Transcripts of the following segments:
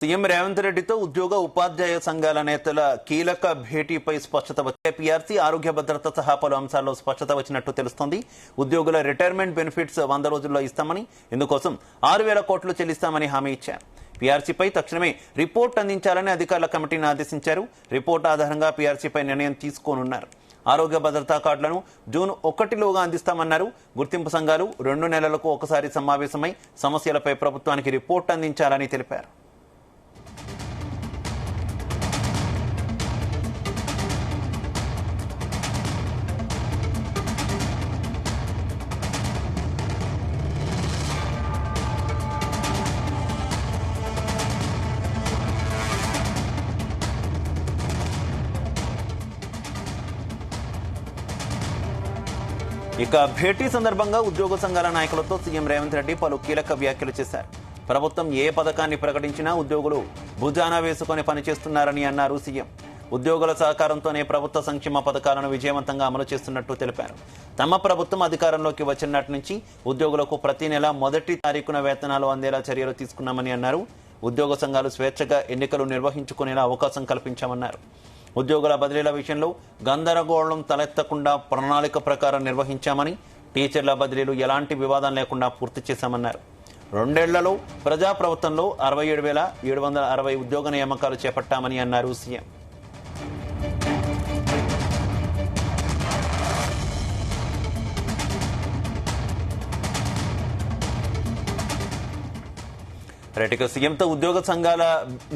CM Revanth రెడ్డితో ఉద్యోగ ఉపాధ్యాయ సంఘాల నేతల కీలక భేటీపై స్పష్టత వచ్చే పీఆర్సీ ఆరోగ్య భద్రత సహా పలు అంశాల్లో స్పష్టత వచ్చినట్టు తెలుస్తోంది. ఉద్యోగుల రిటైర్మెంట్ బెనిఫిట్స్ 100 రోజుల్లో ఇస్తామని, ఇందుకోసం 6,000 కోట్లు చెల్లిస్తామని హామీ ఇచ్చారు. పీఆర్సీపై తక్షణమే రిపోర్ట్ అందించాలని అధికారుల కమిటీని ఆదేశించారు. రిపోర్ట్ ఆధారంగా పీఆర్సీపై నిర్ణయం తీసుకోనున్నారు. ఆరోగ్య భద్రతా కార్డులను జూన్ 1లోగా అందిస్తామన్నారు. గుర్తింపు సంఘాలు 2 నెలలకు ఒకసారి సమావేశమై సమస్యలపై ప్రభుత్వానికి రిపోర్ట్ అందించాలని తెలిపారు. ఇక భేటీ సందర్భంగా ఉద్యోగ సంఘాల నాయకులతో సీఎం రేవంత్ రెడ్డి పలు కీలక వ్యాఖ్యలు చేశారు. ప్రభుత్వం ఏ పథకాన్ని ప్రకటించినా ఉద్యోగులు భుజాన వేసుకుని పనిచేస్తున్నారని అన్నారు సీఎం. ఉద్యోగుల సహకారంతోనే ప్రభుత్వ సంక్షేమ పథకాలను విజయవంతంగా అమలు చేస్తున్నట్టు తెలిపారు. తమ ప్రభుత్వం అధికారంలోకి వచ్చినట్టు నుంచి ఉద్యోగులకు ప్రతి నెల 1వ తారీఖున వేతనాలు అందేలా చర్యలు తీసుకున్నామని అన్నారు. ఉద్యోగ సంఘాలు స్వేచ్ఛగా ఎన్నికలు నిర్వహించుకునేలా అవకాశం కల్పించామన్నారు. ఉద్యోగుల బదిలీల విషయంలో గందరగోళం తలెత్తకుండా ప్రణాళిక ప్రకారం నిర్వహించామని, టీచర్ల బదిలీలు ఎలాంటి వివాదం లేకుండా పూర్తి చేశామన్నారు. 2 ఏళ్లలో ప్రజాప్రభుత్వంలో 67,760 ఉద్యోగ నియామకాలు చేపట్టామని అన్నారు సీఎం. రైట్గా సీఎంతో ఉద్యోగ సంఘాల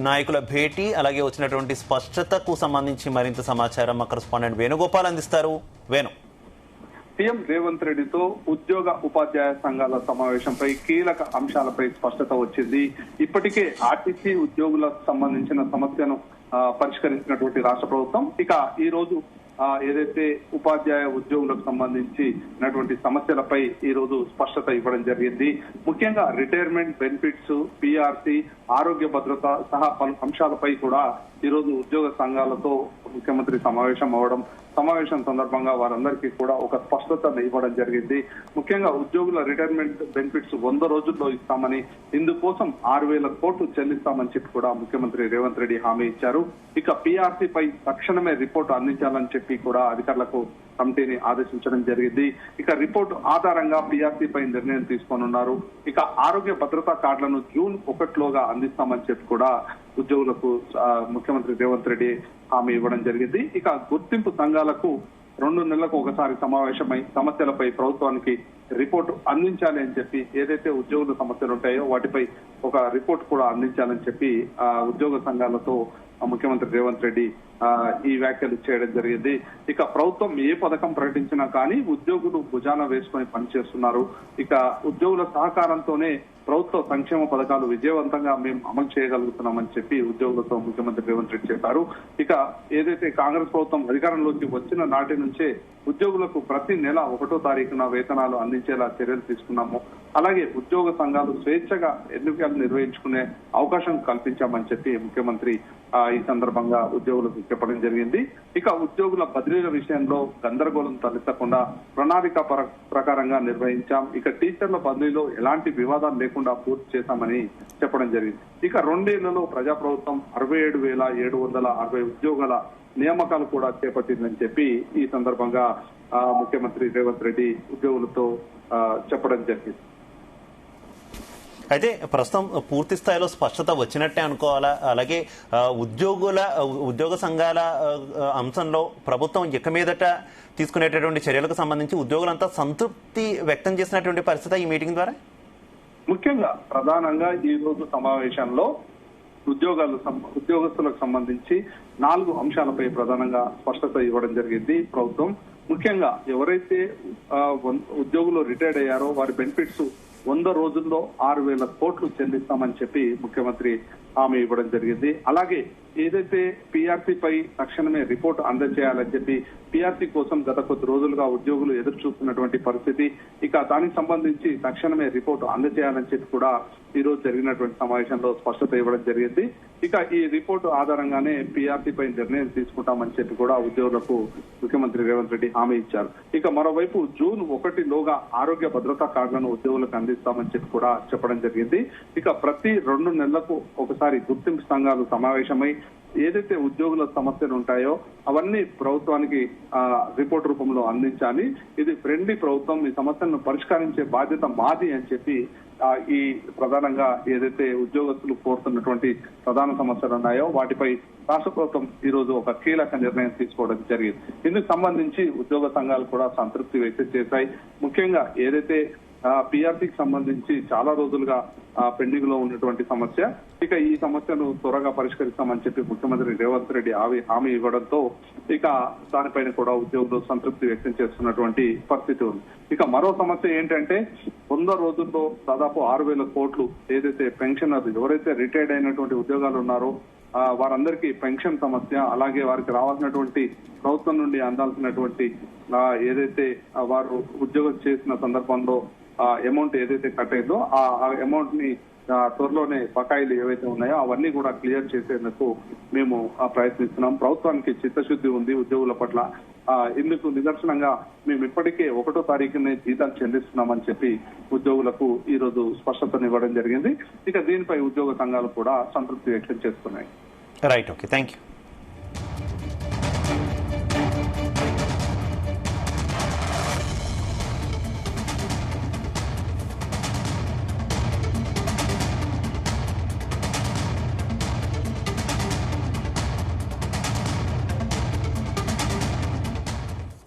నాయకుల భేటీ, అలాగే వచ్చినటువంటి స్పష్టతకు సంబంధించి మరింత సమాచారం మా కరెస్పాండెంట్ వేణుగోపాల్ అందిస్తారు. వేణు, సీఎం రేవంత్ రెడ్డితో ఉద్యోగ ఉపాధ్యాయ సంఘాల సమావేశంపై కీలక అంశాలపై స్పష్టత వచ్చింది. ఇప్పటికే ఆర్టీసీ ఉద్యోగులకు సంబంధించిన సమస్యను పరిష్కరించినటువంటి రాష్ట్ర ప్రభుత్వం ఇక ఈ రోజు ఏదైతే ఉపాధ్యాయ ఉద్యోగులకు సంబంధించినటువంటి సమస్యలపై ఈ రోజు స్పష్టత ఇవ్వడం జరిగింది. ముఖ్యంగా రిటైర్మెంట్ బెనిఫిట్స్, పీఆర్సీ, ఆరోగ్య భద్రత సహా పలు అంశాలపై కూడా ఈ రోజు ఉద్యోగ సంఘాలతో ముఖ్యమంత్రి సమావేశం సందర్భంగా వారందరికీ కూడా ఒక స్పష్టత ఇవ్వడం జరిగింది. ముఖ్యంగా ఉద్యోగుల రిటైర్మెంట్ బెనిఫిట్స్ 100 రోజుల్లో ఇస్తామని, ఇందుకోసం 6,000 కోట్లు చెల్లిస్తామని చెప్పి కూడా ముఖ్యమంత్రి రేవంత్ రెడ్డి హామీ ఇచ్చారు. ఇక పీఆర్సీపై తక్షణమే రిపోర్టు అందించాలని చెప్పి కూడా అధికారులకు కమిటీని ఆదేశించడం జరిగింది. ఇక రిపోర్టు ఆధారంగా పీఆర్సీపై నిర్ణయం తీసుకోనున్నారు. ఇక ఆరోగ్య భద్రతా కార్డులను జూన్ 1లోగా అందిస్తామని చెప్పి కూడా ఉద్యోగులకు ముఖ్యమంత్రి రేవంత్ రెడ్డి హామీ ఇవ్వడం జరిగింది. ఇక గుర్తింపు సంఘాలకు 2 నెలలకు ఒకసారి సమావేశమై సమస్యలపై ప్రభుత్వానికి రిపోర్టు అందించాలి అని చెప్పి, ఏదైతే ఉద్యోగుల సమస్యలు ఉంటాయో వాటిపై ఒక రిపోర్ట్ కూడా అందించాలని చెప్పి ఉద్యోగ సంఘాలతో ముఖ్యమంత్రి రేవంత్ రెడ్డి ఈ వ్యాఖ్యలు చేయడం జరిగింది. ఇక ప్రభుత్వం ఏ పథకం ప్రకటించినా కానీ ఉద్యోగులు భుజాన వేసుకొని పనిచేస్తున్నారు. ఇక ఉద్యోగుల సహకారంతోనే ప్రభుత్వ సంక్షేమ పథకాలు విజయవంతంగా మేము అమలు చేయగలుగుతున్నామని చెప్పి ఉద్యోగులతో ముఖ్యమంత్రి రేవంత్ రెడ్డి చెప్పారు. ఇక ఏదైతే కాంగ్రెస్ ప్రభుత్వం అధికారంలోకి వచ్చిన నాటి నుంచే ఉద్యోగులకు ప్రతి నెల 1వ తారీఖున వేతనాలు అందించేలా చర్యలు తీసుకున్నాము. అలాగే ఉద్యోగ సంఘాలు స్వేచ్ఛగా ఎన్నికలు నిర్వహించుకునే అవకాశం కల్పించామని చెప్పి ముఖ్యమంత్రి ఈ సందర్భంగా ఉద్యోగులకు చెప్పడం జరిగింది. ఇక ఉద్యోగుల బదిలీల విషయంలో గందరగోళం తలెత్తకుండా ప్రణాళిక ప్రకారంగా నిర్వహించాం. ఇక టీచర్ల బదిలీలో ఎలాంటి వివాదాలు లేకుండా పూర్తి చేశామని చెప్పడం జరిగింది. ఇక 2 ఏళ్లలో ప్రజాప్రభుత్వం 67,760 ఉద్యోగాల నియామకాలు కూడా చేపట్టిందని చెప్పి ఈ సందర్భంగా ముఖ్యమంత్రి రేవంత్ రెడ్డి ఉద్యోగులతో చెప్పడం జరిగింది. అయితే ప్రస్తుతం పూర్తి స్థాయిలో స్పష్టత వచ్చినట్టే అనుకోవాలా? అలాగే ఉద్యోగ సంఘాల అంశంలో ప్రభుత్వం ఇక మీదట తీసుకునేటటువంటి చర్యలకు సంబంధించి ఉద్యోగులంతా సంతృప్తి వ్యక్తం చేసినటువంటి పరిస్థితి ఈ మీటింగ్ ద్వారా? ముఖ్యంగా ప్రధానంగా ఈ రోజు సమావేశంలో ఉద్యోగస్తులకు సంబంధించి 4 అంశాలపై ప్రధానంగా స్పష్టత ఇవ్వడం జరిగింది ప్రభుత్వం. ముఖ్యంగా ఎవరైతే ఉద్యోగులు రిటైర్డ్ అయ్యారో వారి బెనిఫిట్స్ 100 రోజుల్లో 6,000 కోట్లు చెల్లిస్తామని చెప్పి ముఖ్యమంత్రి హామీ ఇవ్వడం జరిగింది. అలాగే ఏదైతే పీఆర్సీపై తక్షణమే రిపోర్టు అందజేయాలని చెప్పి, పీఆర్సీ కోసం గత కొద్ది రోజులుగా ఉద్యోగులు ఎదురు చూస్తున్నటువంటి పరిస్థితి, ఇక దానికి సంబంధించి తక్షణమే రిపోర్టు అందజేయాలని చెప్పి కూడా ఈ రోజు జరిగినటువంటి సమావేశంలో స్పష్టత ఇవ్వడం జరిగింది. ఇక ఈ రిపోర్టు ఆధారంగానే పీఆర్సీ పై నిర్ణయం తీసుకుంటామని చెప్పి కూడా ఉద్యోగులకు ముఖ్యమంత్రి రేవంత్ రెడ్డి హామీ ఇచ్చారు. ఇక మరోవైపు జూన్ 1లోగా ఆరోగ్య భద్రతా కార్డులను ఉద్యోగులకు అందిస్తామని చెప్పి కూడా చెప్పడం జరిగింది. ఇక ప్రతి 2 నెలలకు ఒకసారి గుర్తింపు సంఘాలు సమావేశమై ఏదైతే ఉద్యోగుల సమస్యలు ఉంటాయో అవన్నీ ప్రభుత్వానికి రిపోర్ట్ రూపంలో అందించాలి. ఇది ఫ్రెండ్లీ ప్రభుత్వం, ఈ సమస్యలను పరిష్కరించే బాధ్యత మాది అని చెప్పి ఈ ప్రధానంగా ఏదైతే ఉద్యోగస్తులు కోరుతున్నటువంటి ప్రధాన సమస్యలు ఉన్నాయో వాటిపై రాష్ట్ర ప్రభుత్వం ఈ రోజు ఒక కీలక నిర్ణయం తీసుకోవడం జరిగింది. ఇందుకు సంబంధించి ఉద్యోగ సంఘాలు కూడా సంతృప్తి వ్యక్తం చేశాయి. ముఖ్యంగా ఏదైతే పీఆర్సీకి సంబంధించి చాలా రోజులుగా పెండింగ్ లో ఉన్నటువంటి సమస్య, ఇక ఈ సమస్యను త్వరగా పరిష్కరిస్తామని చెప్పి ముఖ్యమంత్రి రేవంత్ రెడ్డి హామీ ఇవ్వడంతో ఇక దానిపైన కూడా ఉద్యోగులు సంతృప్తి వ్యక్తం చేస్తున్నటువంటి పరిస్థితి ఉంది. ఇక మరో సమస్య ఏంటంటే 100 రోజుల్లో దాదాపు 6,000 కోట్లు ఏదైతే పెన్షనర్లు ఎవరైతే రిటైర్డ్ అయినటువంటి ఉద్యోగాలు ఉన్నారో వారందరికీ పెన్షన్ సమస్య, అలాగే వారికి రావాల్సినటువంటి ప్రభుత్వం నుండి అందాల్సినటువంటి ఏదైతే వారు ఉద్యోగం చేసిన సందర్భంలో అమౌంట్ ఏదైతే కట్ అయిందో ఆ అమౌంట్ ని త్వరలోనే బకాయిలు ఏవైతే ఉన్నాయో అవన్నీ కూడా క్లియర్ చేసేందుకు మేము ప్రయత్నిస్తున్నాం. ప్రభుత్వానికి చిత్తశుద్ధి ఉంది ఉద్యోగుల పట్ల. ఇందుకు నిదర్శనంగా మేము ఇప్పటికే 1వ తారీఖునే జీతాలు చెల్లిస్తున్నామని చెప్పి ఉద్యోగులకు ఈ రోజు స్పష్టతనివ్వడం జరిగింది. ఇక దీనిపై ఉద్యోగ సంఘాలు కూడా సంతృప్తి వ్యక్తం చేస్తున్నాయి. Right, okay, thank you.